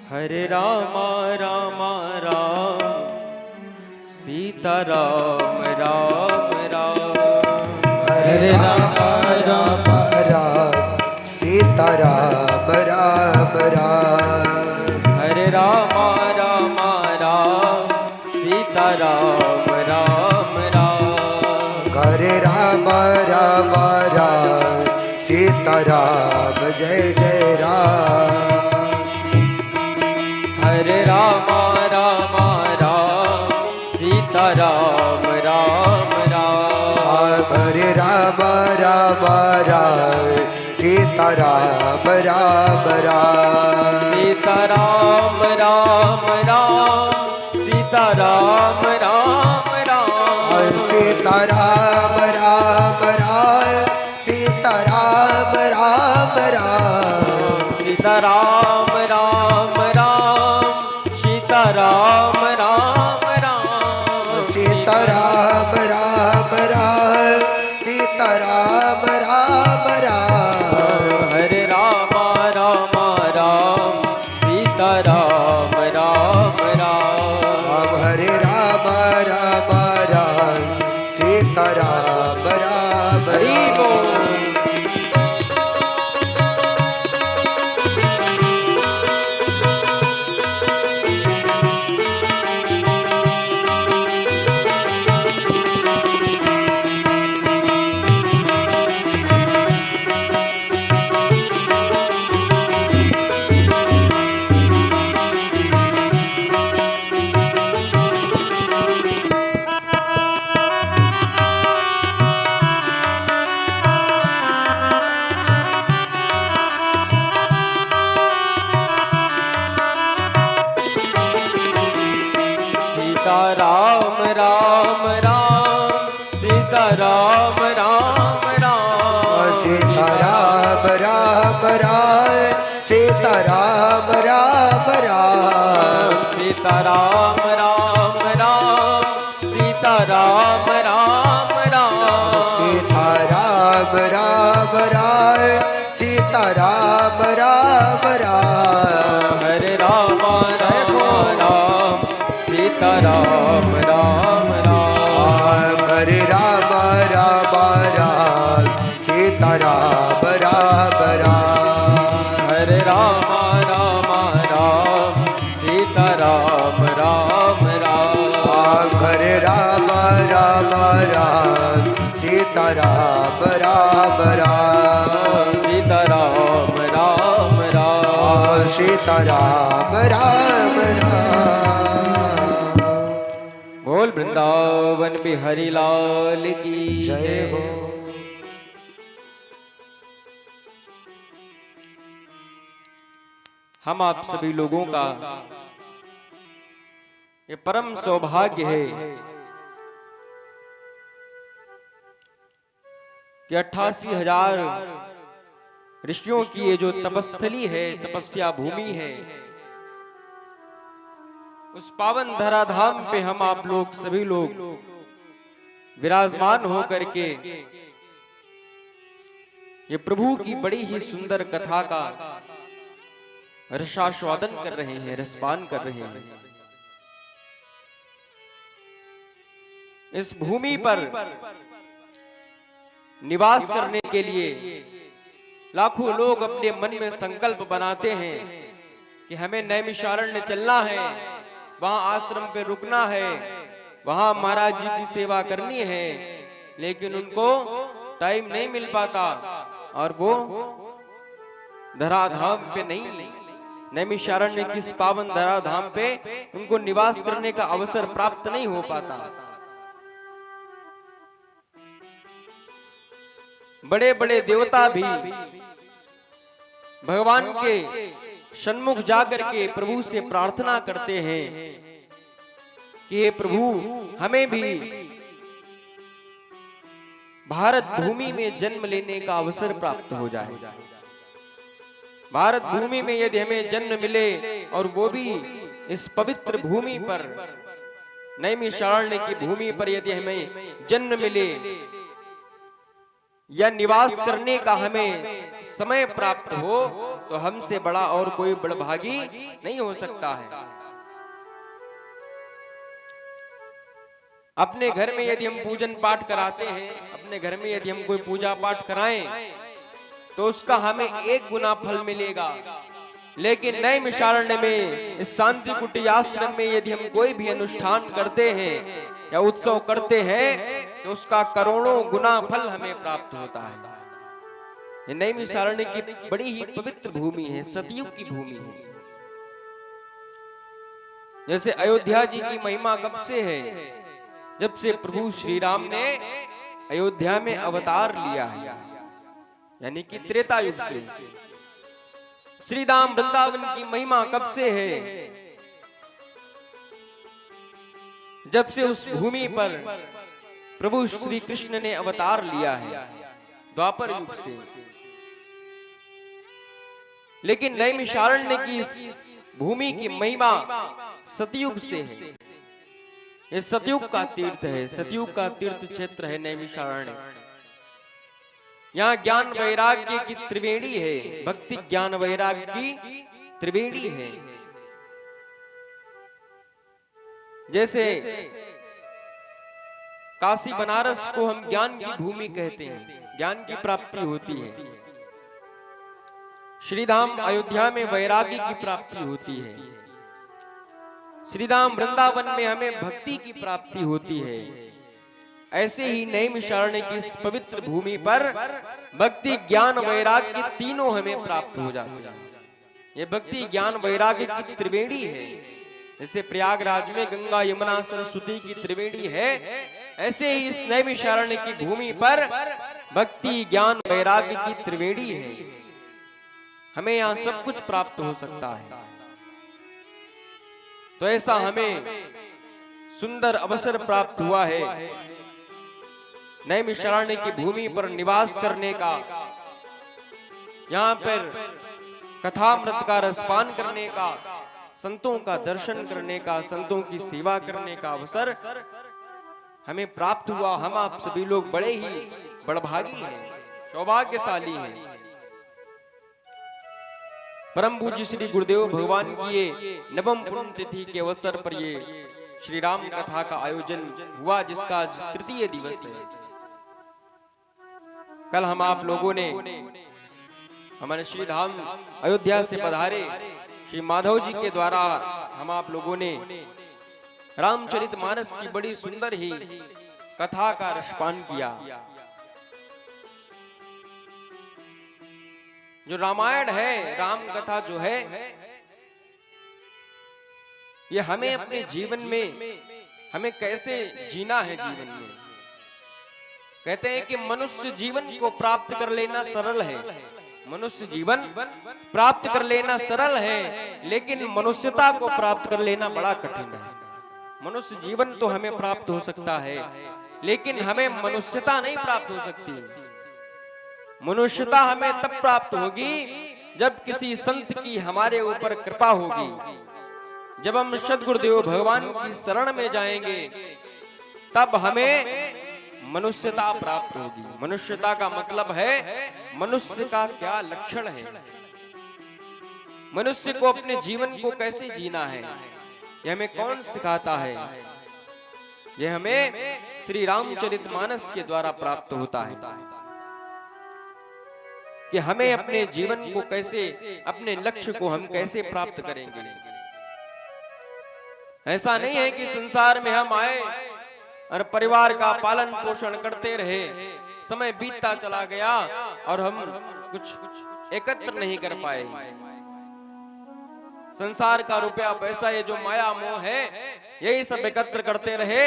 हरे राम राम राम सीता राम राम राम। हरे राम राम राम सीता राम राम राम। हरे राम राम राम सीता राम राम राम। हरे राम राम राम सीता राम जय जय राम। हरे राम राम राम सीता राम राम राम। हरे राम राम राम सीता राम राम राम। सीता राम राम राम सीता राम राम राम। सीता राम राम राम सीता राम राम राम। सीता राम राम राम सीता राम राम राम। सीता राम राम राम सीता राम राम राम। हरे राम राम राम सीता राम राम राम। हरे राम राम राम सीता राम राम हरि बोल। सीता राम राम राम सीता राम राम राम। सीता राम राम राम सीता राम राम राम। सीता राम राम राम सीता राम राम राम। सीता राम राम राम सीता राम राम राम। हरे राम राम राम सीता राम राम राम। हरे राम राम राम सीता राम राम राम। हरे राम राम राम सीता राम राम राम। हरे राम राम राम सीता राम राम राम। सीता राम राम राम सीता राम राम राम। बोल वृंदावन बिहारी लाल की जय हो। हम आप सभी लोगों का ये परम सौभाग्य है कि 88,000 ऋषियों की ये जो तपस्थली है, तपस्या भूमि है, उस पावन धराधाम पे हम आप लोग सभी लोग विराजमान होकर के ये प्रभु की बड़ी ही सुंदर कथा का रसास्वादन कर रहे हैं, रसपान कर रहे हैं। इस भूमि पर निवास करने के लिए लाखों लोग अपने मन में संकल्प बनाते हैं कि हमें नैमिषारण्य चलना है, वहां आश्रम पे रुकना है, वहां महाराज जी की सेवा करनी है, लेकिन उनको टाइम नहीं मिल पाता और वो धराधाम पे नहीं, नैमिषारण्य की इस पावन धराधाम पे उनको निवास करने का अवसर प्राप्त नहीं हो पाता। बड़े बड़े देवता भी भगवान के सन्मुख जाकर के प्रभु से प्रार्थना करते हैं कि हे प्रभु, हमें भी भारत भूमि में जन्म लेने का अवसर प्राप्त हो जाए। भारत भूमि में यदि हमें जन्म मिले और वो भी इस पवित्र भूमि पर, नैमिषारण्य की भूमि पर यदि हमें जन्म मिले, या निवास करने का हमें समय प्राप्त हो, तो हमसे बड़ा और कोई बड़भागी नहीं हो सकता है। अपने घर में यदि हम पूजन पाठ कराते हैं, अपने घर में यदि हम कोई पूजा पाठ कराएं, तो उसका हमें 1 गुना फल मिलेगा। लेकिन नैमिषारण्य में, इस शांति कुटी आश्रम में यदि हम कोई भी अनुष्ठान करते हैं या उत्सव करते हैं, तो उसका करोड़ों गुना फल हमें प्राप्त होता है। ये नैमिषारण्य की बड़ी ही पवित्र भूमि है, सतयुग की भूमि है। जैसे अयोध्या जी की महिमा कब से है? जब से प्रभु श्री राम ने अयोध्या में अवतार लिया है, यानी कि त्रेता युग से। श्री धाम वृंदावन की महिमा कब से है? जब से उस भूमि पर प्रभु श्री कृष्ण ने अवतार लिया है, द्वापर युग से। लेकिन नैमिषारण्य की इस भूमि की महिमा सतयुग से है। ये सतयुग का तीर्थ है, सतयुग का तीर्थ क्षेत्र है नैमिषारण्य। यहाँ ज्ञान वैराग्य की त्रिवेणी है, भक्ति ज्ञान वैराग्य की त्रिवेणी है। जैसे काशी बनारस को हम ज्ञान की भूमि कहते हैं, ज्ञान की प्राप्ति होती है। श्रीधाम अयोध्या में वैराग्य की प्राप्ति होती है। श्रीधाम वृंदावन में हमें भक्ति की प्राप्ति होती है। ऐसे ही नैमिषारण्य की इस पवित्र भूमि पर भक्ति ज्ञान वैराग्य तीनों हमें प्राप्त हो जाते हैं। ये भक्ति ज्ञान वैराग्य की त्रिवेणी है। जैसे प्रयागराज में गंगा यमुना सरस्वती की त्रिवेणी है, ऐसे ही इस नैमिषारण्य की भूमि पर भक्ति ज्ञान वैराग्य की त्रिवेणी है। हमें यहाँ सब कुछ प्राप्त हो सकता है। तो ऐसा हमें सुंदर अवसर प्राप्त हुआ है नैमिषारण्य की भूमि पर निवास करने का, यहाँ पर कथामृत का रसपान करने का, संतों का दर्शन करने का, संतों की सेवा करने का अवसर हमें प्राप्त हुआ। हम आप सभी लोग बड़े ही बड़भागी हैं, सौभाग्यशाली हैं। परम पूज्य श्री गुरुदेव भगवान की ये नवम पुण्य तिथि के अवसर पर ये श्री राम कथा का आयोजन हुआ, जिसका आज 3य दिवस है। कल हम आप लोगों ने हमारे श्री धाम अयोध्या से पधारे श्री माधव जी के द्वारा हम आप लोगों ने रामचरितमानस की बड़ी सुंदर ही कथा का रसपान किया। जो रामायण है, राम कथा जो है, ये हमें अपने जीवन में हमें कैसे जीना है। जीवन में कहते हैं कि मनुष्य जीवन को प्राप्त कर लेना सरल है, मनुष्य जीवन प्राप्त कर लेना सरल है, लेकिन मनुष्यता को प्राप्त कर लेना बड़ा कठिन है। मनुष्य जीवन तो हमें प्राप्त हो सकता है, लेकिन हमें मनुष्यता नहीं प्राप्त हो सकती। मनुष्यता हमें तब प्राप्त होगी जब किसी संत की हमारे ऊपर कृपा होगी, जब हम सद्गुरुदेव भगवान की शरण में जाएंगे, तब हमें मनुष्यता प्राप्त होगी। मनुष्यता का मतलब है मनुष्य का क्या लक्षण है, मनुष्य को अपने जीवन को कैसे जीना है, यह हमें कौन सिखाता है। यह हमें श्री रामचरितमानस के द्वारा प्राप्त होता है कि हमें अपने जीवन को कैसे, अपने लक्ष्य को हम कैसे प्राप्त करेंगे। ऐसा नहीं है कि संसार में हम आए और परिवार का पालन पोषण करते रहे, समय बीतता चला गया और हम कुछ एकत्र नहीं कर पाए। संसार का रुपया पैसा, ये जो माया मोह है, यही सब एकत्र करते रहे,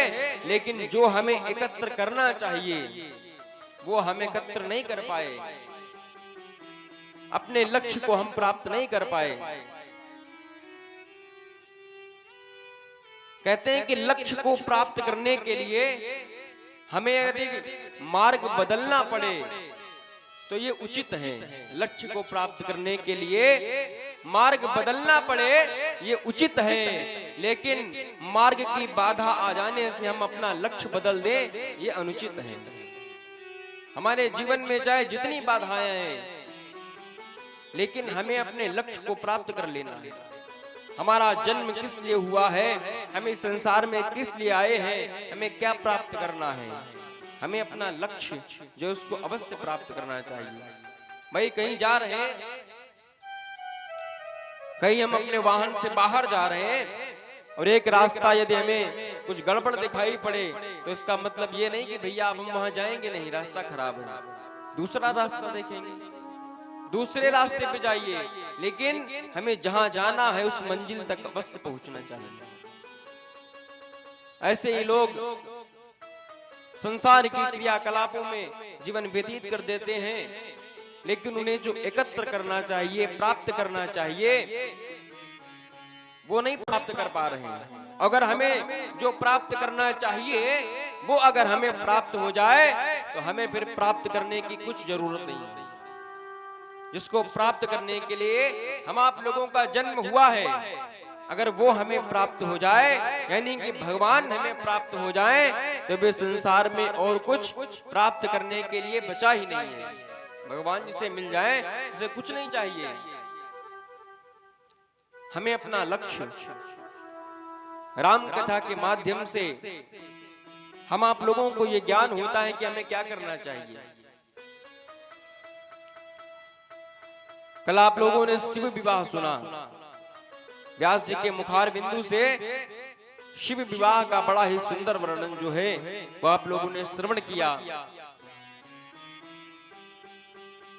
लेकिन जो हमें एकत्र करना चाहिए वो हम एकत्र नहीं कर पाए, अपने लक्ष्य को हम प्राप्त नहीं कर पाए। कहते हैं कि लक्ष्य को प्राप्त करने के लिए हमें यदि मार्ग बदलना पड़े तो ये उचित है। लक्ष्य को प्राप्त करने के लिए मार्ग बदलना पड़े ये उचित है, लेकिन मार्ग की बाधा आ जाने से हम अपना लक्ष्य बदल दें ये अनुचित है। हमारे जीवन में चाहे जितनी बाधाएं आए, लेकिन हमें अपने लक्ष्य को प्राप्त कर लेना है। हमारा जन्म किस लिए हुआ है, हमें संसार में किस लिए आए हैं, हमें क्या प्राप्त करना है, हमें अपना लक्ष्य जो उसको अवश्य प्राप्त करना चाहिए। भाई कहीं जा रहे हैं, कहीं हम अपने वाहन से बाहर जा रहे हैं और एक रास्ता यदि हमें कुछ गड़बड़ दिखाई पड़े तो इसका मतलब ये नहीं कि भैया अब हम वहां जाएंगे नहीं, रास्ता खराब है, दूसरा रास्ता देखेंगे, दूसरे रास्ते पे जाइए, लेकिन हमें जहां जाना है उस मंजिल तक अवश्य पहुंचना चाहिए। ऐसे ही लोग संसार की क्रियाकलापों में जीवन व्यतीत कर देते हैं, लेकिन उन्हें जो एकत्र करना चाहिए, प्राप्त करना चाहिए, वो नहीं प्राप्त कर पा रहे हैं। अगर हमें जो प्राप्त करना चाहिए वो अगर हमें प्राप्त हो जाए तो हमें फिर प्राप्त करने की कुछ जरूरत नहीं है। जिसको प्राप्त करने के लिए हम आप लोगों का जन्म हुआ है, अगर वो हमें प्राप्त हो जाए, यानी कि भगवान हमें प्राप्त हो जाए, तो वे संसार में और कुछ प्राप्त करने के लिए बचा ही नहीं है। भगवान जिसे मिल जाए उसे कुछ नहीं चाहिए। हमें अपना लक्ष्य राम कथा के माध्यम से हम आप लोगों को ये ज्ञान होता है कि हमें क्या करना चाहिए। कल आप लोगों ने शिव विवाह सुना, व्यास जी के मुखार बिंदु से शिव विवाह का बड़ा ही सुंदर वर्णन जो है वो आप लोगों ने श्रवण किया।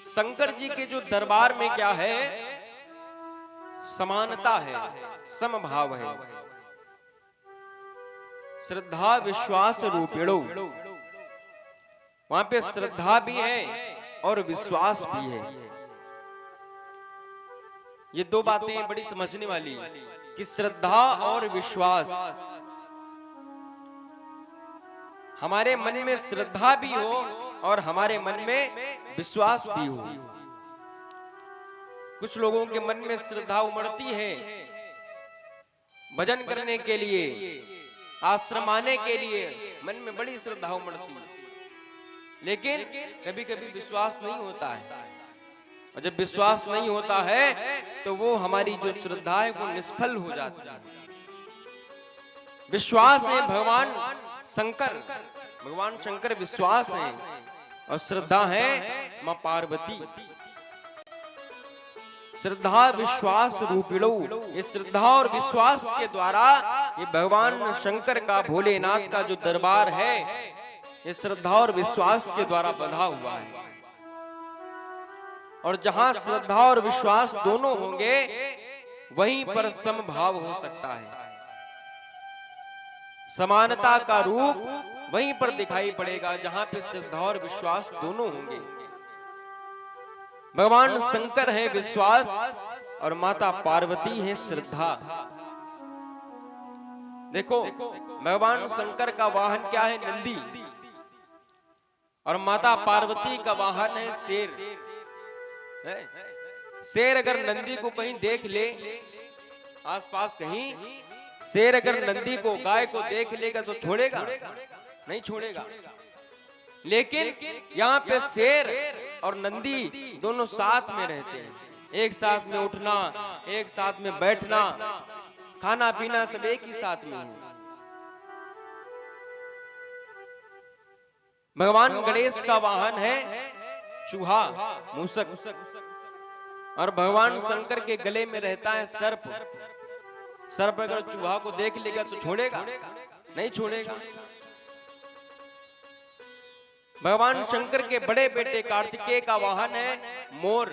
शंकर जी के जो दरबार में क्या है, समानता है, समभाव है, श्रद्धा विश्वास रूपेणो, वहां पे श्रद्धा भी है और विश्वास भी है। ये दो बातें बड़ी समझने वाली कि श्रद्धा और विश्वास, हमारे मन में श्रद्धा भी हो और हमारे मन में विश्वास भी हो। कुछ लोगों के मन में श्रद्धा उमड़ती है भजन करने के लिए, आश्रम आने के लिए मन में बड़ी श्रद्धा उमड़ती है, लेकिन कभी कभी विश्वास नहीं होता है, और जब विश्वास नहीं होता है तो वो हमारी जो श्रद्धा है वो निष्फल हो जाती है। विश्वास है भगवान शंकर, भगवान शंकर विश्वास है, और श्रद्धा है मां पार्वती। श्रद्धा विश्वास रूपिणो, ये श्रद्धा और विश्वास के द्वारा ये भगवान शंकर का, भोलेनाथ का जो दरबार है, ये श्रद्धा और विश्वास के द्वारा बंधा हुआ है। और जहां श्रद्धा और विश्वास दोनों होंगे वहीं पर समभाव हो सकता है। समानता का रूप वहीं पर दिखाई पड़ेगा जहां पे श्रद्धा और विश्वास दोनों होंगे। भगवान शंकर है विश्वास और माता पार्वती है श्रद्धा। देखो भगवान शंकर का वाहन क्या है, नंदी, और माता पार्वती का वाहन है शेर। शेर अगर नंदी को कहीं देख ले, आसपास कहीं, शेर अगर नंदी को, गाय को देख लेगा तो छोड़ेगा नहीं, छोड़ेगा। लेकिन यहाँ पे शेर और नंदी दोनों साथ में रहते हैं, एक साथ में उठना, एक साथ में बैठना, खाना पीना सब एक ही साथ में है। भगवान गणेश का वाहन है चूहा, मूसक, और भगवान शंकर के गले में रहता है सर्प। सर्प अगर चूहा को देख लेगा तो छोड़ेगा नहीं, छोड़ेगा। भगवान शंकर के बड़े बेटे कार्तिकेय का वाहन है मोर।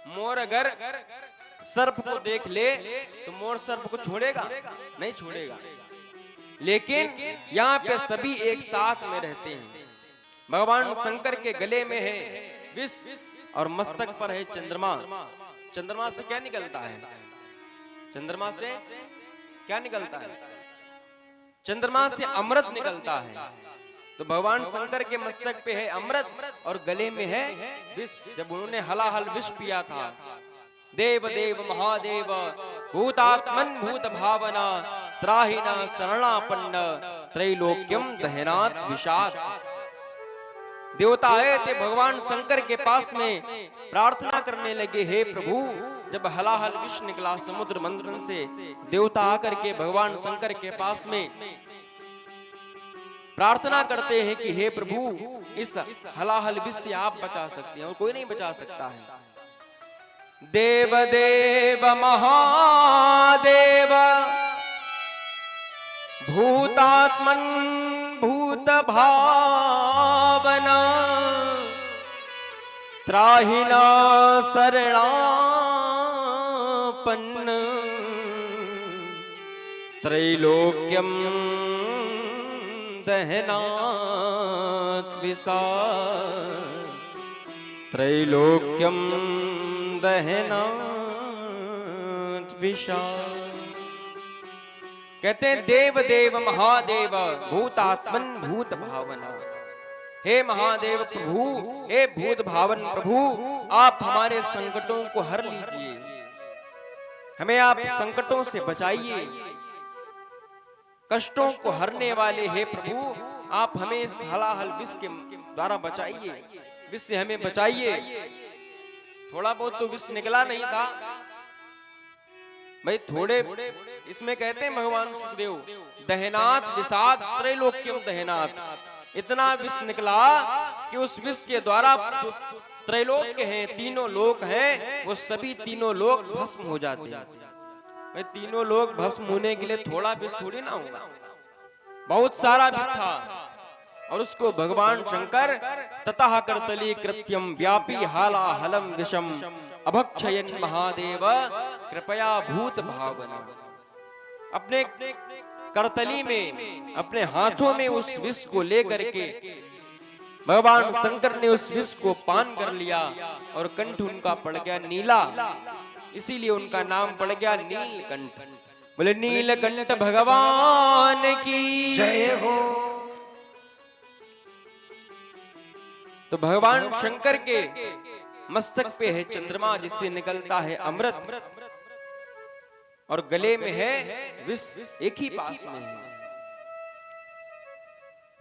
मोर अगर सर्प को देख ले तो मोर सर्प को छोड़ेगा नहीं, छोड़ेगा। लेकिन यहाँ पे सभी एक साथ में रहते हैं। भगवान शंकर के गले में है विष और मस्तक पर है चंद्रमा। चंद्रमा से क्या निकलता है, चंद्रमा से क्या निकलता है, चंद्रमा से अमृत निकलता है। तो भगवान शंकर के मस्तक पे है अमृत और गले में है विष। जब उन्होंने हलाहल विष पिया था, देव देव महादेव भूतात्मन भूत भावना त्राहिना शरणापन्न त्रैलोक्यम दहनात् विषाद। देवता आए थे भगवान शंकर के पास में, प्रार्थना करने लगे, हे प्रभु, जब हलाहल विष निकला समुद्र मंथन से, देवता आकर के भगवान शंकर के पास में प्रार्थना करते हैं कि हे प्रभु, इस हलाहल विष से आप बचा सकते हैं और कोई नहीं बचा सकता है। देव देव महादेव भूतात्मन भूत भावना त्राहिना शरणापन्न त्रैलोक्यम दहनात् विशाल त्रैलोक्यम दहनात् विशाल। कहते हैं देव देव महादेव भूतात्मन भूत भावना, हे महादेव प्रभु, हे भूत भावन प्रभु, आप हमारे संकटों को हर लीजिए, हमें आप संकटों से बचाइए, कष्टों को हरने वाले हे प्रभु, आप हमें इस हलाहल विष के द्वारा बचाइए, विष से हमें बचाइए। थोड़ा बहुत तो विष निकला नहीं था भाई, थोड़े इसमें कहते हैं भगवान सुखदेव, दहनात विषाद त्रैलोक्यम दहनात, इतना विष निकला कि उस विष के द्वारा जो त्रैलोक्य हैं, तीनों लोक हैं, वो सभी तीनों लोक भस्म हो जाते हैं। भाई तीनों लोक भस्म होने के लिए थोड़ा विष थोड़ी ना होगा, बहुत सारा विष था। और उसको भगवान शंकर ततः करतली कृत्यम व्यापी हाला हलम विषम अभक्षयन महादेव कृपया भूत भावना, अपने करतली में, अपने हाथों में उस विष को लेकर के भगवान शंकर ने उस विष को पान कर लिया और कंठ उनका पड़ गया नीला, इसीलिए उनका नाम पड़ गया नीलकंठ। बोले नीलकंठ भगवान की जय हो। तो भगवान शंकर के मस्तक पे है चंद्रमा जिससे निकलता है अमृत, और गले में है विष, एक ही पास में है।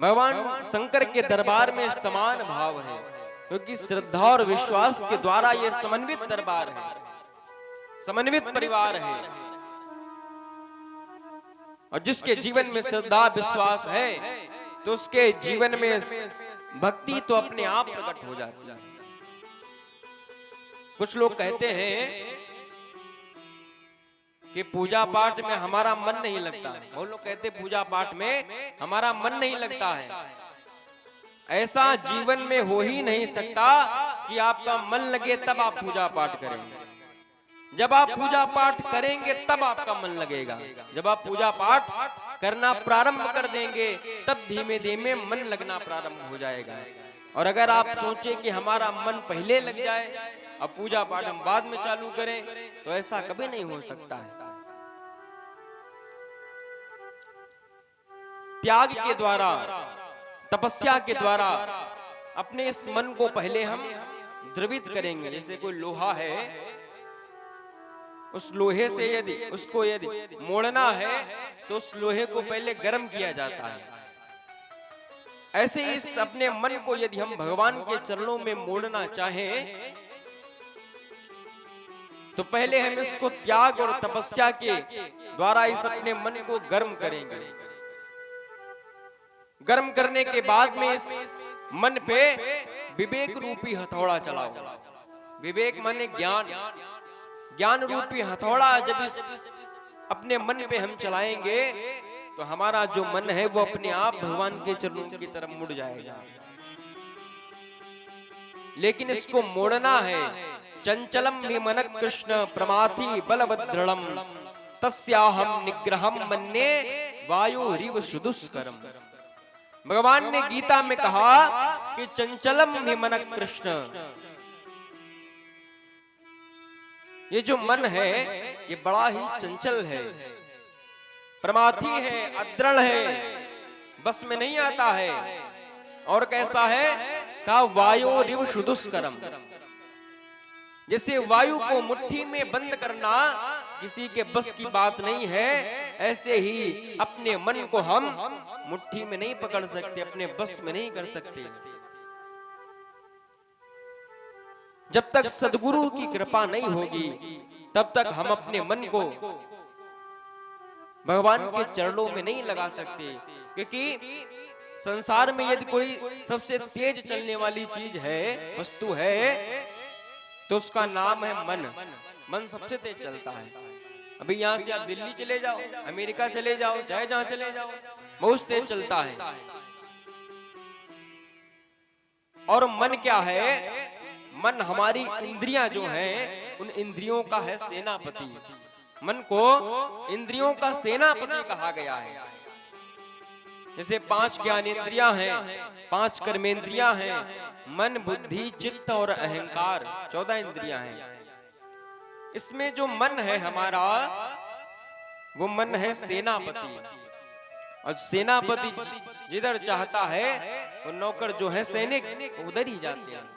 भगवान शंकर के दरबार में समान भाव है, क्योंकि श्रद्धा और विश्वास के द्वारा यह समन्वित दरबार है, समन्वित परिवार है। और जिसके जीवन में श्रद्धा विश्वास है तो उसके जीवन में भक्ति तो अपने आप प्रकट हो जाती है। कुछ लोग कहते हैं कि पूजा पाठ में हमारा मन नहीं लगता, बहुत लोग कहते हैं पूजा पाठ में हमारा मन नहीं लगता है। ऐसा जीवन में हो ही नहीं सकता कि आपका मन लगे तब आप पूजा पाठ करेंगे। जब आप पूजा पाठ करेंगे तब आपका मन लगेगा। जब आप पूजा पाठ करना प्रारंभ कर देंगे तब धीमे धीमे मन लगना प्रारंभ हो जाएगा। और अगर आप सोचे कि हमारा मन पहले लग जाए अब पूजा पाठ हम बाद में चालू करें, तो ऐसा कभी नहीं हो सकता है। त्याग के द्वारा, तपस्या के द्वारा अपने इस मन को पहले हम द्रवित करेंगे। जैसे कोई लोहा है, उस लोहे से यदि उसको यदि मोड़ना है तो उस लोहे को पहले गर्म किया जाता है। ऐसे इस अपने मन को यदि हम भगवान के चरणों में मोड़ना चाहें तो पहले हम इसको त्याग और तपस्या के द्वारा इस अपने मन को गर्म करेंगे। गर्म करने के बाद में इस मन पे विवेक रूपी हथौड़ा चलाओ। विवेक माने ज्ञान, ज्ञान रूपी हथौड़ा जब इस अपने मन पे हम चलाएंगे तो हमारा जो मन है वो अपने आप भगवान के चरणों की तरफ मुड़ जाएगा। लेकिन इसको मोड़ना है। चंचलम विमनः कृष्ण प्रमाथि बलवदृढ़म तस्याहम निग्रहम मन्ये वायुरिव सुदुष्करम। भगवान ने गीता में कहा कि चंचलम विमनः कृष्ण, ये जो मन है ये बड़ा ही चंचल है, प्रमाथी है, अद्रढ़ है, बस में नहीं आता है। और कैसा है? कहा वायुरिव सुदुष्करम। जैसे वायु को मुट्ठी में बंद करना किसी के बस की बात नहीं है, ऐसे ही अपने मन को हम मुट्ठी में नहीं पकड़ सकते, अपने बस में नहीं कर सकते। जब तक सद्गुरु की कृपा नहीं होगी तब तक हम अपने मन को भगवान के चरणों में नहीं लगा सकते। क्योंकि संसार में यदि कोई सबसे तेज चलने वाली चीज है, वस्तु है, तो उसका नाम है मन। मन सबसे तेज चलता है। अभी यहाँ से आप दिल्ली चले जाओ, अमेरिका चले जाओ, चाहे जहां चले जाओ, बहुत तेज चलता है। और मन क्या है? मन हमारी इंद्रियां जो हैं, उन इंद्रियों का है सेनापति। मन को इंद्रियों का सेनापति कहा गया है। जैसे 5 ज्ञानेंद्रियां हैं, 5 कर्मेंद्रियां हैं, मन, बुद्धि, चित्त और अहंकार, 14 इंद्रियां हैं। इसमें जो मन है हमारा, वो मन है सेनापति। और सेनापति जिधर चाहता है, वो नौकर जो है सैनिक उधर ही जाते हैं।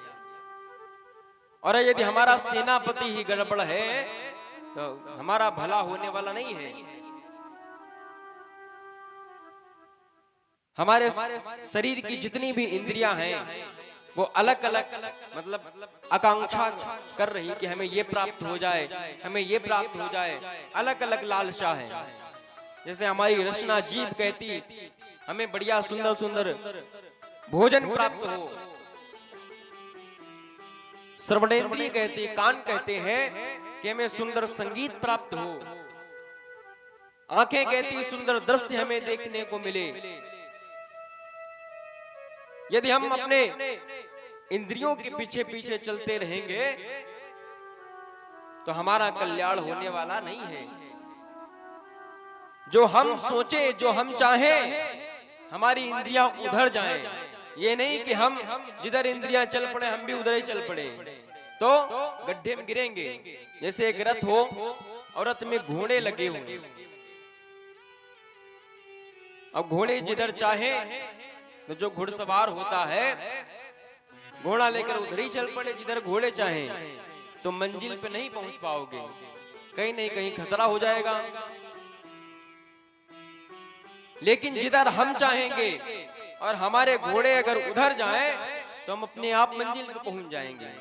और यदि हमारा सेनापति ही गड़बड़ है तो हमारा भला होने वाला नहीं है। हमारे शरीर की जितनी भी इंद्रियां हैं वो अलग अलग मतलब आकांक्षा कर रही कि हमें ये प्राप्त हो जाए, हमें ये प्राप्त हो जाए, अलग अलग लालसा है। जैसे हमारी रचना जीभ कहती हमें बढ़िया सुंदर सुंदर भोजन प्राप्त हो, श्रवणेंद्रिय कहते, कान कहते हैं कि हमें सुंदर संगीत प्राप्त हो, आंखें कहती सुंदर दृश्य हमें देखने को मिले। यदि हम अपने इंद्रियों के पीछे पीछे चलते रहेंगे तो हमारा कल्याण होने वाला नहीं है। जो हम सोचे, जो हम चाहें, हमारी इंद्रियां उधर जाएं। ये नहीं कि हम जिधर इंद्रियां चल पड़े हम भी उधर ही चल पड़े, तो गड्ढे में गिरेंगे। जैसे एक रथ हो और रथ में घोड़े लगे होंगे, अब घोड़े जिधर चाहे तो जो घुड़सवार होता है घोड़ा लेकर उधर ही चल पड़े जिधर घोड़े चाहे, तो मंजिल पे नहीं पहुंच पाओगे, कहीं नहीं कहीं खतरा हो जाएगा। लेकिन जिधर हम चाहेंगे और हमारे घोड़े अगर उधर जाएं तो हम अपने आप मंजिल पे पहुंच जाएंगे।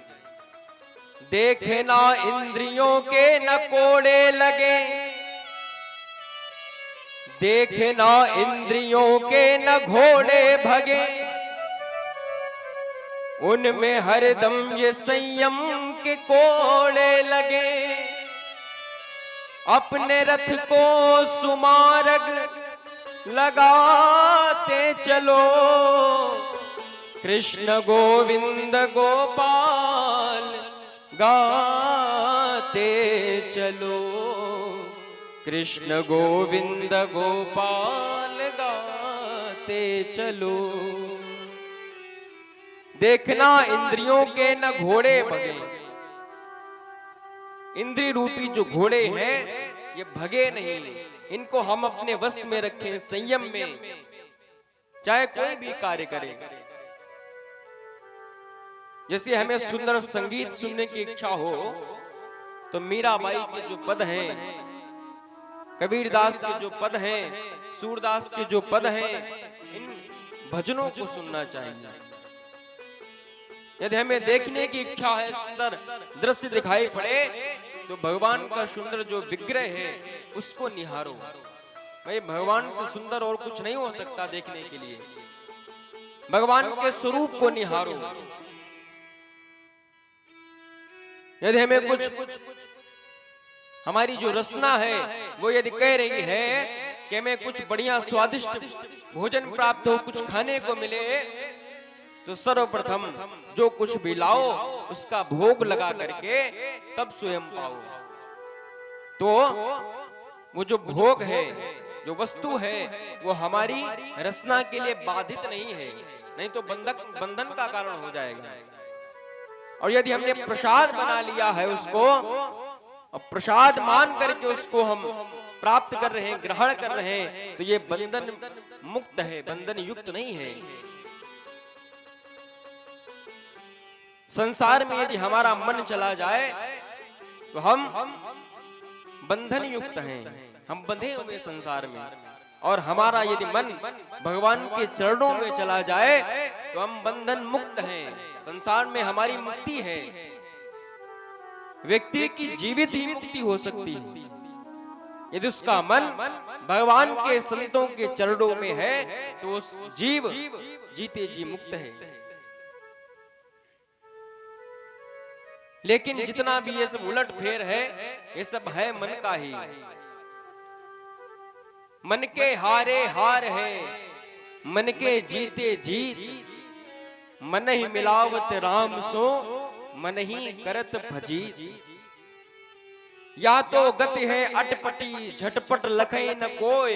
देखे ना इंद्रियों के न कोड़े लगे, देखे ना इंद्रियों के न घोड़े भगे, उनमें हरदम ये संयम के कोड़े लगे। अपने रथ को सुमार्ग लगाते चलो, कृष्ण गोविंद गोपाल गाते चलो, कृष्ण गोविंद गोपाल गाते चलो। देखना इंद्रियों के न घोड़े भगे, इंद्रिय रूपी जो घोड़े हैं ये भगे नहीं, इनको हम अपने वश में रखें, संयम में, चाहे कोई भी कार्य करें। जैसे हमें सुंदर संगीत सुनने की इच्छा हो तो मीराबाई के जो पद हैं, कबीरदास के जो पद हैं, सूरदास के जो पद हैं, इन भजनों को सुनना चाहिए। यदि हमें देखने की इच्छा है, सुंदर दृश्य दिखाई पड़े, तो भगवान का सुंदर जो विग्रह है उसको निहारो। भाई भगवान से सुंदर और कुछ नहीं हो सकता देखने के लिए, भगवान के स्वरूप को निहारो। यदि हमें कुछ हमारी जो रचना है वो यदि कह रही है कि हमें कुछ बढ़िया स्वादिष्ट भोजन प्राप्त हो, कुछ खाने को मिले, तो सर्वप्रथम जो कुछ भी लाओ उसका भोग लगा करके तब स्वयं पाओ। तो वो जो भोग है, जो वस्तु है, वो हमारी रचना के लिए बाधित नहीं है, नहीं तो बंधन का कारण हो जाएगा। और यदि हमने प्रसाद बना लिया है उसको, और प्रसाद मान करके उसको हम प्राप्त कर रहे हैं, ग्रहण कर रहे हैं, तो ये बंधन मुक्त है, बंधन युक्त नहीं है। संसार में यदि हमारा मन चला जाए तो हम बंधन युक्त हैं, हम बंधे हुए संसार में। और हमारा यदि मन भगवान के चरणों में चला जाए तो हम बंधन मुक्त हैं, संसार में हमारी मुक्ति है। व्यक्ति की जीवित ही मुक्ति हो सकती है। यदि उसका मन भगवान के संतों के चरणों में है तो उस जीव जीते जी मुक्त है। लेकिन जितना भी ये सब उलट फेर है, ये सब है मन का ही। मन के हारे हार है, मन के जीते जीत, मन ही मिलावत राम सो मन ही करत भजीत। या तो गति है अटपटी झटपट लखे न कोय,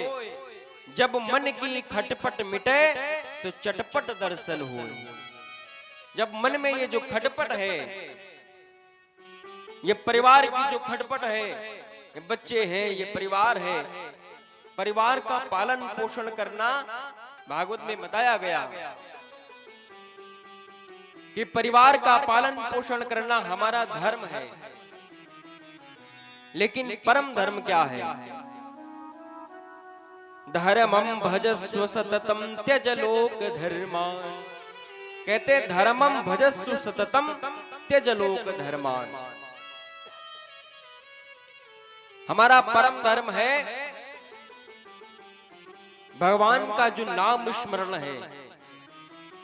जब मन की खटपट मिटे तो चटपट दर्शन हो। जब मन में ये जो खटपट है, ये परिवार की जो खटपट है, ये बच्चे हैं, ये परिवार है, परिवार का पालन पोषण करना भागवत में बताया गया कि परिवार का पालन पोषण करना हमारा धर्म है। लेकिन परम धर्म क्या है? धर्मम भजस्व सततम त्यज लोक धर्मान। कहते धर्मम भजस्व सततम त्यज लोक धर्मान। हमारा परम धर्म है भगवान का जो नाम स्मरण है,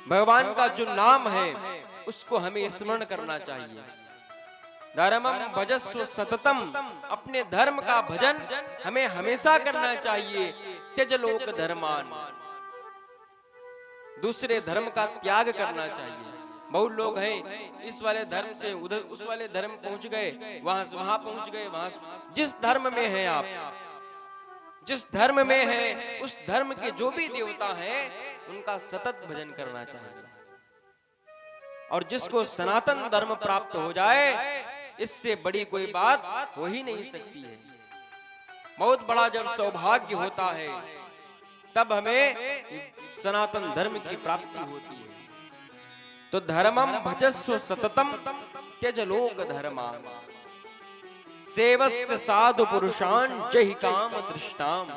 भगवान का जो नाम है उसको हमें स्मरण करना चाहिए। धर्मम भजस्व सततम, अपने धर्म का भजन हमें हमेशा करना चाहिए। त्यज लोक धर्मान, दूसरे धर्म का त्याग करना चाहिए। बहुत लोग हैं इस वाले धर्म से उधर उस वाले धर्म पहुंच गए, वहां से वहां पहुंच गए, वहां जिस धर्म में हैं आप, जिस धर्म में हैं उस धर्म के जो भी देवता हैं उनका सतत भजन करना चाहिए। और जिसको सनातन धर्म प्राप्त हो जाए, इससे बड़ी कोई बात हो ही नहीं सकती है। बहुत बड़ा जब सौभाग्य होता है तब हमें सनातन धर्म की प्राप्ति होती है। तो धर्मम भजस्व सततम त्यज लोक धर्मान, सेवस्य साधु पुरुषान जहि काम तृष्णाम।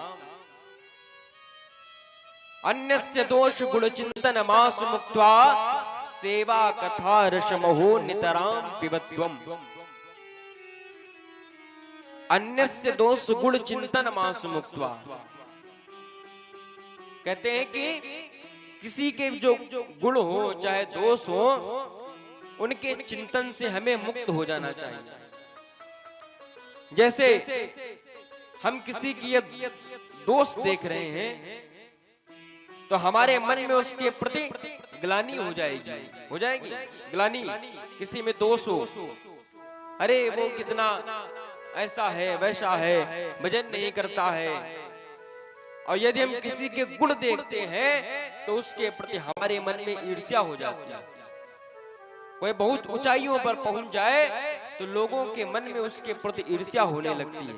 अन्यस्य दोष गुण चिंतन मास मुक्त्वा, सेवा कथा रसमहो नितराम पिबत्वम। अन्यस्य दोष गुण चिंतन मास मुक्त्वा, कहते हैं कि किसी के जो गुण हो चाहे दोष हो, उनके चिंतन से हमें मुक्त हो जाना चाहिए। जैसे हम किसी की ये दोष देख रहे हैं तो हमारे मन में उसके प्रति ग्लानि हो जाएगी, हो जाएगी ग्लानि। किसी में दोष हो, अरे वो कितना ऐसा है वैसा है, भजन नहीं करता है। और यदि हम किसी के गुण देखते हैं तो उसके प्रति हमारे मन में ईर्ष्या हो जाती है। कोई बहुत ऊंचाइयों पर पहुंच जाए तो लोगों के मन में उसके प्रति ईर्ष्या होने लगती है।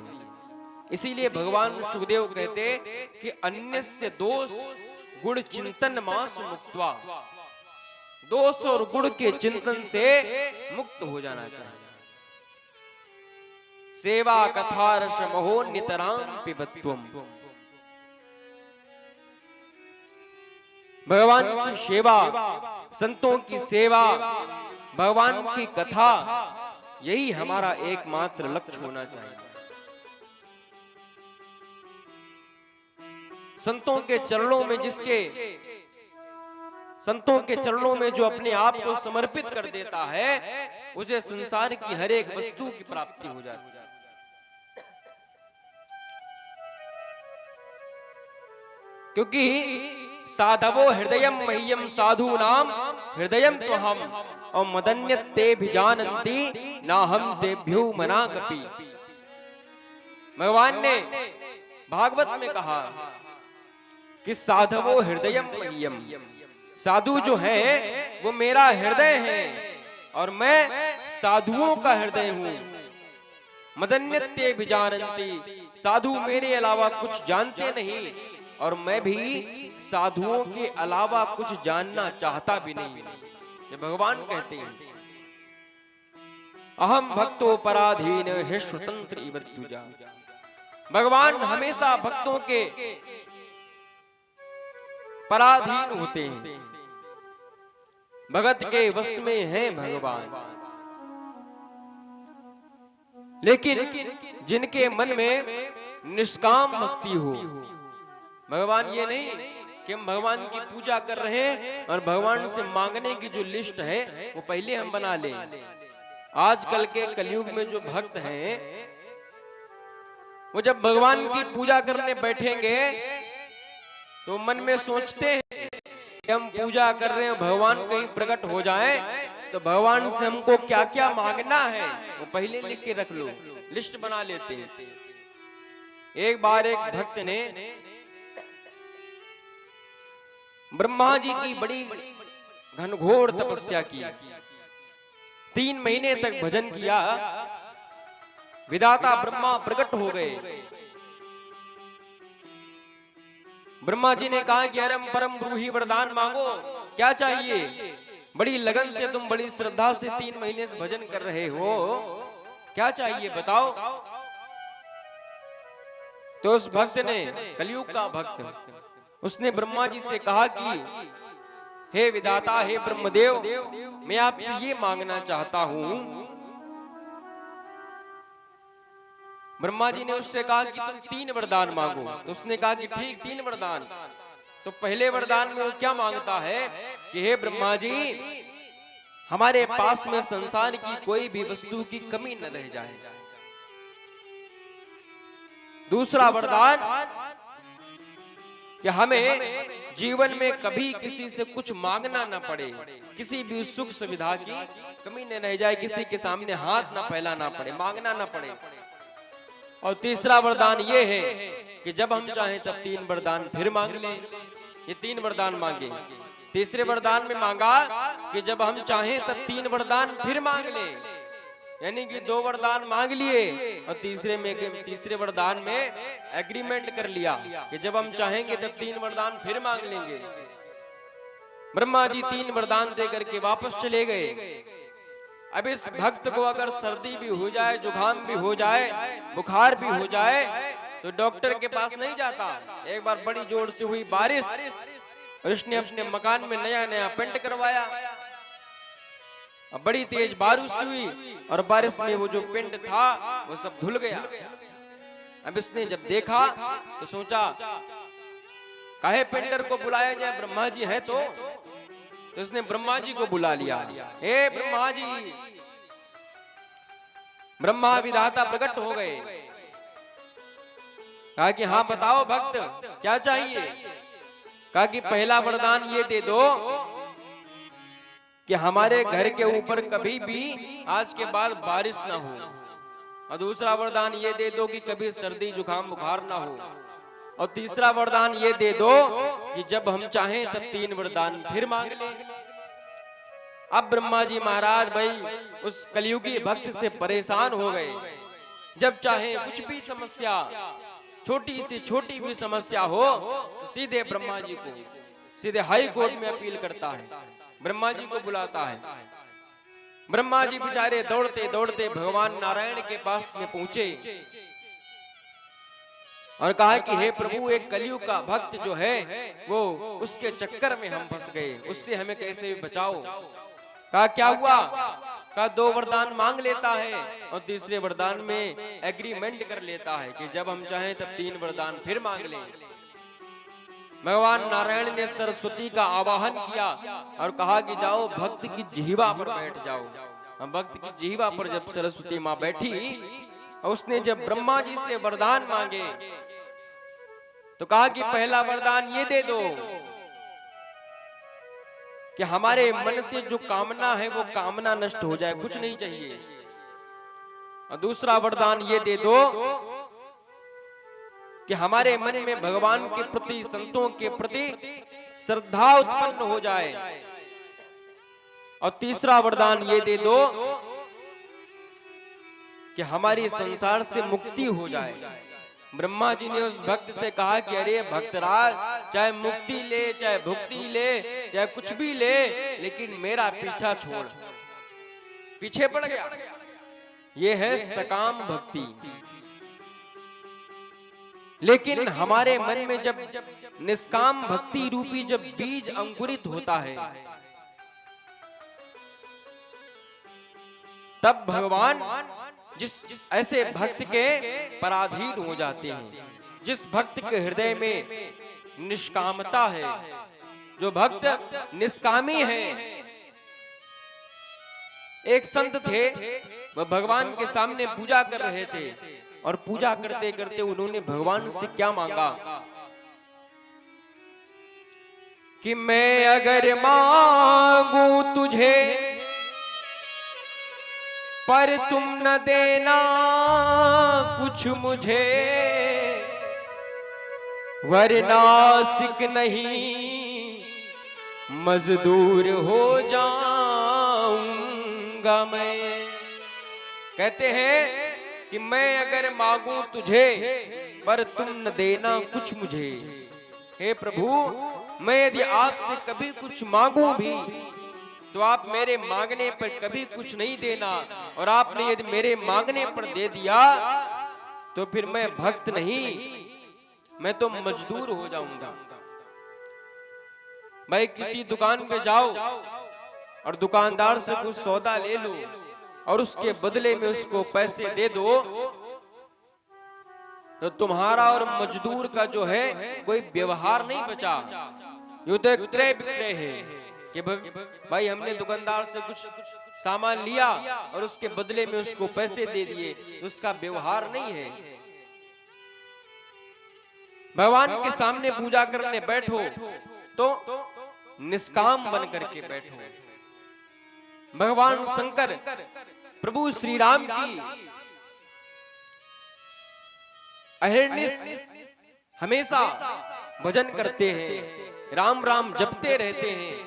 इसीलिए भगवान सुखदेव कहते कि अन्यस्य दोष गुण चिंतन मास मुक्त्वा, दोष और गुण के चिंतन से मुक्त हो जाना चाहिए। सेवा कथा रसमहो नितराम पिबत्वम, भगवान की सेवा, संतों की सेवा, भगवान की कथा, यही हमारा एकमात्र लक्ष्य होना चाहिए। संतों के चरणों में संतों के चरणों में जो अपने आप को समर्पित कर देता है, उसे संसार की हर एक वस्तु की प्राप्ति हो जाती है। क्योंकि साधवो हृदयम मह्यम साधु नाम हृदयम तो हम और मदन्यते भिजानन्ति ना हम तेभ्यो मना कपि। भगवान ने भागवत में कहा कि साधवो हृदयम मह्यम, साधु जो है वो मेरा हृदय है और मैं साधुओं का हृदय हूं। मदन्यते भिजानन्ति, साधु मेरे अलावा कुछ जानते नहीं और मैं भी साधुओं के अलावा कुछ जानना चाहता भी नहीं। ये भगवान कहते हैं अहम भक्तो पराधीन हे स्वतंत्र इव द्विजा। भगवान हमेशा भक्तों के पराधीन होते हैं, भगत के वश में है भगवान। लेकिन जिनके मन में निष्काम भक्ति हो, भगवान ये नहीं कि हम भगवान की पूजा कर रहे हैं और भगवान से मांगने की जो लिस्ट है वो पहले हम बना लें। आजकल के कलयुग में जो भक्त हैं वो जब भगवान की पूजा करने बैठेंगे तो मन में सोचते हैं कि हम पूजा कर रहे हैं, भगवान कहीं प्रकट हो जाएं तो भगवान से हमको क्या क्या मांगना है वो पहले लिख के रख लो, लिस्ट बना लेते हैं। एक बार एक भक्त ने ब्रह्मा जी की बड़ी घनघोर तपस्या की, 3 महीने तक भजन किया, विधाता ब्रह्मा प्रकट हो गए। ब्रह्मा जी ने कहा कि अरम परम ब्रूहि वरदान मांगो, क्या चाहिए? बड़ी लगन से तुम बड़ी श्रद्धा से 3 महीने से भजन कर रहे हो, क्या चाहिए बताओ? तो उस भक्त ने, कलयुग का भक्त, उसने ब्रह्मा जी से कहा कि हे विधाता, हे ब्रह्मदेव, मैं आपसे ये मांगना चाहता हूं। ब्रह्मा जी ने उससे कहा कि तुम 3 वरदान मांगो। तो उसने कहा कि ठीक, 3 वरदान। तो पहले वरदान में वो क्या मांगता है कि हे ब्रह्मा जी, हमारे पास में संसार की कोई भी वस्तु की कमी न रह जाए। दूसरा वरदान कि हमें जीवन में कभी किसी से कुछ मांगना न पड़े, किसी भी सुख सुविधा की कमी न रह जाए, किसी के सामने हाथ न फैलाना पड़े, मांगना न पड़े। और तीसरा वरदान ये है कि जब हम चाहें तब 3 वरदान फिर मांग लें। ये 3 वरदान मांगे। तीसरे वरदान में मांगा कि जब हम चाहें तब 3 वरदान फिर मांग लें, यानी कि 2 वरदान मांग लिए और तीसरे वरदान में एग्रीमेंट कर लिया कि जब हम चाहेंगे तब 3 वरदान फिर मांग लेंगे। ब्रह्मा जी 3 वरदान दे करके वापस चले गए। अब इस भक्त को अगर सर्दी भी हो जाए, जुकाम भी हो जाए, बुखार भी हो जाए तो डॉक्टर के पास नहीं जाता। एक बार बड़ी जोर से हुई बारिश और उसने अपने मकान में नया नया पेंट करवाया। अब बड़ी तेज बारिश हुई और बारिश में वो जो पेंट था वो सब धुल गया। अब इसने जब देखा तो सोचा काहे पेंटर को बुलाया जाए, ब्रह्मा जी है तो उसने ब्रह्मा जी को बुला लिया। हे ब्रह्मा जी, ब्रह्मा विधाता प्रकट हो गए। कहा कि हाँ बताओ भक्त, क्या चाहिए? कहा कि पहला वरदान ये दे दो कि हमारे घर के ऊपर कभी भी आज के बाद बारिश ना हो, और दूसरा वरदान ये दे दो कि कभी सर्दी जुकाम बुखार ना हो, और तीसरा वरदान ये दे दो कि जब हम चाहें तब 3 वरदान फिर मांग लें। अब ब्रह्मा जी महाराज भाई उस कलयुगी भक्त से परेशान हो गए। जब चाहे कुछ भी समस्या, छोटी से छोटी भी समस्या हो तो सीधे ब्रह्मा जी को, सीधे हाई कोर्ट में अपील करता है, ब्रह्मा जी को बुलाता है। ब्रह्मा जी बेचारे दौड़ते दौड़ते भगवान नारायण के पास में पहुंचे और कहा कि हे प्रभु, एक कलयुग का भक्त जो है वो उसके चक्कर में हम फंस गए, उससे हमें कैसे बचाओ। कहा क्या हुआ? कहा 2 वरदान मांग लेता है और तीसरे वरदान में एग्रीमेंट कर लेता है कि जब हम चाहें तब 3 वरदान फिर मांग लें। भगवान नारायण ने सरस्वती का आवाहन किया और कहा कि जाओ भक्त की जिह्वा पर बैठ जाओ। भक्त की जिह्वा पर जब सरस्वती माँ बैठी और उसने जब ब्रह्मा जी से वरदान मांगे तो कहा कि पहला वरदान ये दे दो कि हमारे मन से जो कामना है वो कामना नष्ट हो जाए, कुछ नहीं चाहिए। और दूसरा वरदान ये दे दो कि हमारे मन में भगवान के प्रति, संतों के प्रति श्रद्धा उत्पन्न हो जाए। और तीसरा वरदान ये दे दो कि हमारी संसार से मुक्ति हो जाए। ब्रह्मा जी ने उस भक्त से कहा कि अरे भक्तराज, चाहे मुक्ति ले, चाहे भुक्ति ले, चाहे कुछ भी ले, लेकिन मेरा पीछा छोड़। पीछे पड़ गया। ये है सकाम भक्ति। लेकिन हमारे मन में जब निष्काम भक्ति रूपी जब बीज अंकुरित होता है तब भगवान जिस ऐसे भक्त के पराधीन हो जाते हैं, जिस भक्त के हृदय में निष्कामता है, जो भक्त निष्कामी है। एक संत थे, वह भगवान के सामने पूजा कर रहे थे और पूजा करते करते उन्होंने भगवान से क्या मांगा कि मैं अगर मांगू तुझे पर तुम न देना कुछ मुझे, वरनासिक नहीं मजदूर हो जाऊंगा मैं। कहते हैं कि मैं अगर मांगू तुझे पर तुम न देना कुछ मुझे। हे प्रभु, मैं यदि आपसे कभी कुछ मांगू भी तो आप मेरे मांगने पर कभी कुछ नहीं देना, और आपने यदि मेरे मांगने पर दे दिया तो फिर मैं भक्त नहीं, मैं तो मजदूर हो जाऊंगा। भाई किसी दुकान पे जाओ और दुकानदार से कुछ सौदा ले लो और उसके बदले में उसको पैसे दे दो, तो तुम्हारा और मजदूर का जो है कोई व्यवहार नहीं बचा। यूं तो एक क्रय विक्रय है कि भाई हमने दुकानदार से कुछ सामान लिया और उसके बदले में उसको पैसे दे दिए, उसका व्यवहार नहीं है। भगवान के सामने पूजा करने बैठो तो निष्काम बन करके बैठो। भगवान शंकर प्रभु श्री राम की अहिर्निश हमेशा भजन करते हैं, राम राम जपते रहते हैं,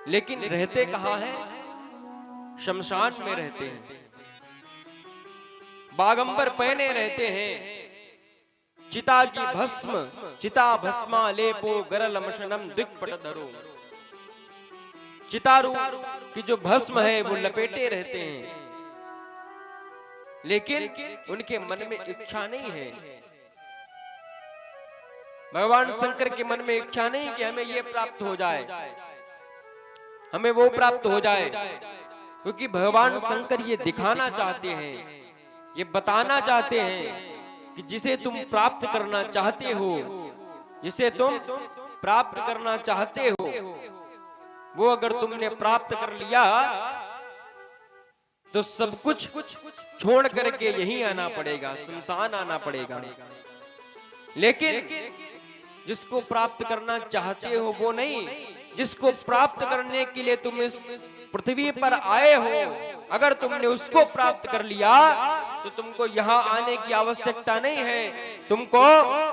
लेकिन रहते कहां हैं? शमशान में रहते हैं, बागंबर पहने रहते हैं, चिता की भस्म चिता भस्मा लेपो गरल मशनम दिक्पट धरो। चितारू की जो भस्म है वो लपेटे रहते हैं, लेकिन उनके मन में इच्छा नहीं है। भगवान शंकर के मन में इच्छा नहीं कि हमें ये प्राप्त हो जाए, हमें वो प्राप्त हो जाए, क्योंकि भगवान शंकर ये दिखाना चाहते हैं, ये बताना चाहते हैं कि जिसे तुम प्राप्त करना चाहते हो, जिसे तुम प्राप्त करना चाहते हो, वो अगर तुमने प्राप्त कर लिया तो सब कुछ छोड़ करके यहीं आना पड़ेगा, शमशान आना पड़ेगा। लेकिन जिसको प्राप्त करना चाहते हो वो नहीं, जिसको प्राप्त करने के लिए तुम इस पृथ्वी पर आए हो, अगर तुमने उसको प्राप्त कर लिया तो तुमको यहाँ आने की आवश्यकता नहीं है, तुमको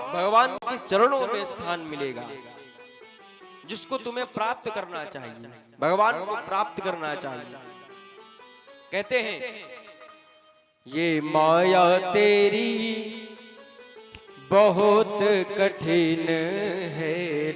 भगवान के चरणों में स्थान मिलेगा। जिसको तुम्हें प्राप्त करना चाहिए, भगवान को प्राप्त करना चाहिए। कहते हैं ये माया तेरी बहुत कठिन है।